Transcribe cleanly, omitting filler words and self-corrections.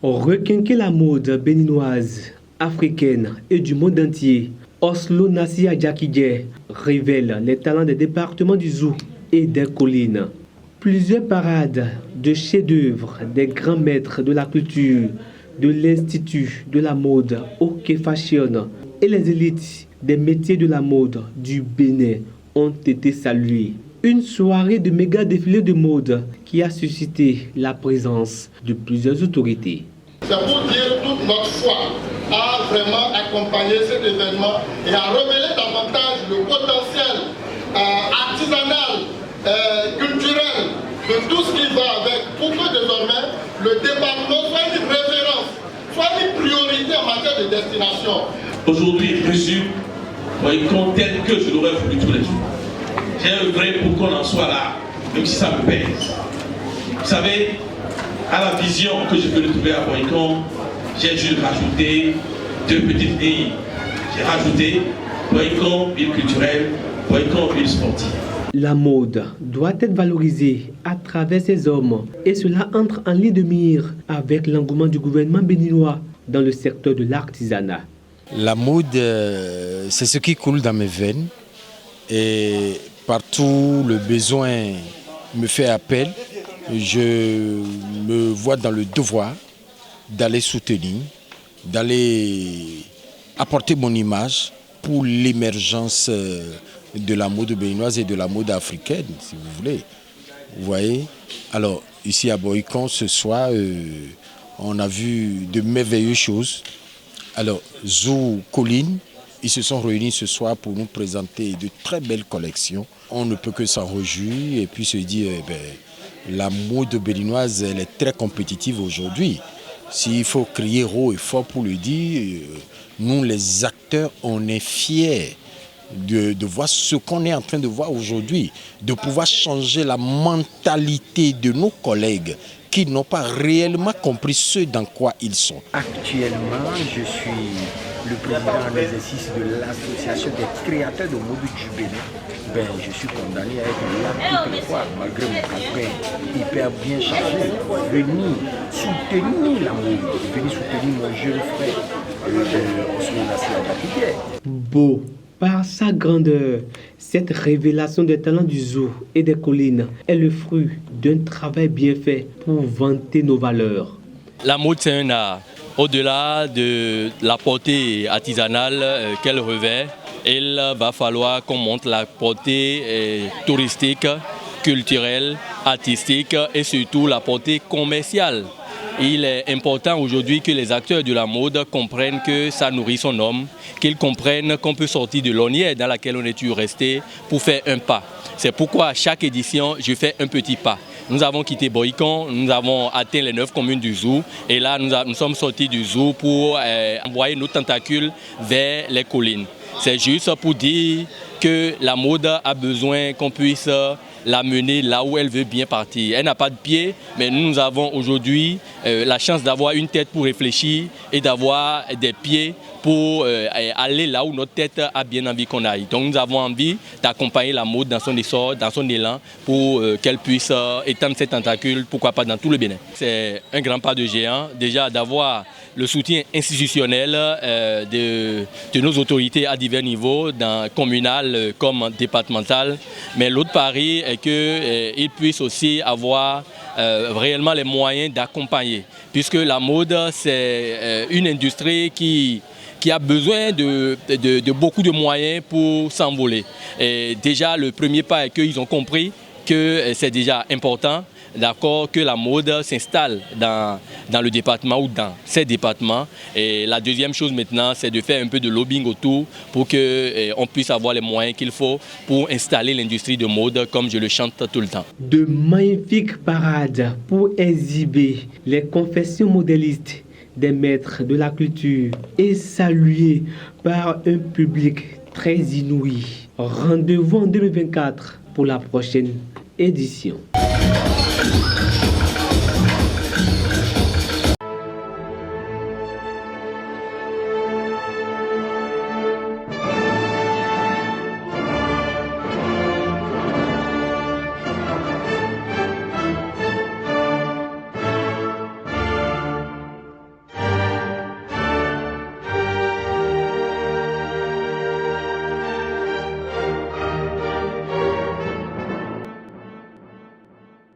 Requinquer la mode béninoise, africaine et du monde entier, Oslo Nassia Diakidje révèle les talents des départements du Zou et des collines. Plusieurs parades de chefs-d'œuvre des grands maîtres de la culture, de l'Institut de la mode OK Fashion et les élites des métiers de la mode du Bénin ont été saluées. Une soirée de méga défilé de mode qui a suscité la présence de plusieurs autorités. C'est pour dire toute notre foi à vraiment accompagner cet événement et à révéler davantage le potentiel artisanal, culturel, de tout ce qui va avec, pour que désormais le département soit une référence, soit une priorité en matière de destination. Aujourd'hui, je suis tel que je l'aurais voulu tous les jours. J'ai œuvré pour qu'on en soit là, même si ça me pèse. Vous savez, à la vision que je peux retrouver à Boycon, j'ai dû rajouter 2 petites lignes. J'ai rajouté Boycon, ville culturelle, Boycon, ville sportive. La mode doit être valorisée à travers ces hommes et cela entre en ligne de mire avec l'engouement du gouvernement béninois dans le secteur de l'artisanat. La mode, c'est ce qui coule dans mes veines et partout le besoin me fait appel. Je me vois dans le devoir d'aller soutenir, d'aller apporter mon image pour l'émergence de la mode béninoise et de la mode africaine, si vous voulez. Vous voyez? Alors, ici à Boycon, ce soir, on a vu de merveilleuses choses. Alors, Zou, Colline, ils se sont réunis ce soir pour nous présenter de très belles collections. On ne peut que s'en réjouir et puis se dire, la mode béninoise, elle est très compétitive aujourd'hui. S'il faut crier haut et fort pour le dire, nous les acteurs, on est fiers de voir ce qu'on est en train de voir aujourd'hui, de pouvoir changer la mentalité de nos collègues qui n'ont pas réellement compris ce dans quoi ils sont. Actuellement, je suis le président en exercice de l'association des créateurs de mode du Bénin. Je suis condamné à être là toutes les fois, malgré mon campagne hyper bien chargé, venir soutenir la mode, venir soutenir mon jeune frère, Oslo Nassia Diakidje. Beau. Par sa grandeur, cette révélation des talents du Zou et des collines est le fruit d'un travail bien fait pour vanter nos valeurs. La mode, c'est un art. Au-delà de la portée artisanale qu'elle revêt, il va falloir qu'on montre la portée touristique, culturelle, artistique et surtout la portée commerciale. Il est important aujourd'hui que les acteurs de la mode comprennent que ça nourrit son homme, qu'ils comprennent qu'on peut sortir de l'ornière dans laquelle on est toujours resté pour faire un pas. C'est pourquoi à chaque édition, je fais un petit pas. Nous avons quitté Boycon, nous avons atteint les 9 communes du Zou et là nous sommes sortis du Zou pour envoyer nos tentacules vers les collines. C'est juste pour dire que la mode a besoin qu'on puisse la mener là où elle veut bien partir. Elle n'a pas de pied, mais nous avons aujourd'hui la chance d'avoir une tête pour réfléchir et d'avoir des pieds pour aller là où notre tête a bien envie qu'on aille. Donc nous avons envie d'accompagner la mode dans son essor, dans son élan, pour qu'elle puisse étendre ses tentacules, pourquoi pas dans tout le Bénin. C'est un grand pas de géant, déjà d'avoir le soutien institutionnel de nos autorités à divers niveaux, communal comme départemental. Mais l'autre pari est qu'ils puissent aussi avoir réellement les moyens d'accompagner. Puisque la mode, c'est une industrie qui a besoin de beaucoup de moyens pour s'envoler. Déjà, le premier pas est qu'ils ont compris que c'est déjà important, d'accord, que la mode s'installe dans le département ou dans ces départements. Et la deuxième chose maintenant, c'est de faire un peu de lobbying autour pour qu'on puisse avoir les moyens qu'il faut pour installer l'industrie de mode comme je le chante tout le temps. De magnifiques parades pour exhiber les confessions modélistes des maîtres de la culture et salués par un public très inouï. Rendez-vous en 2024 pour la prochaine édition.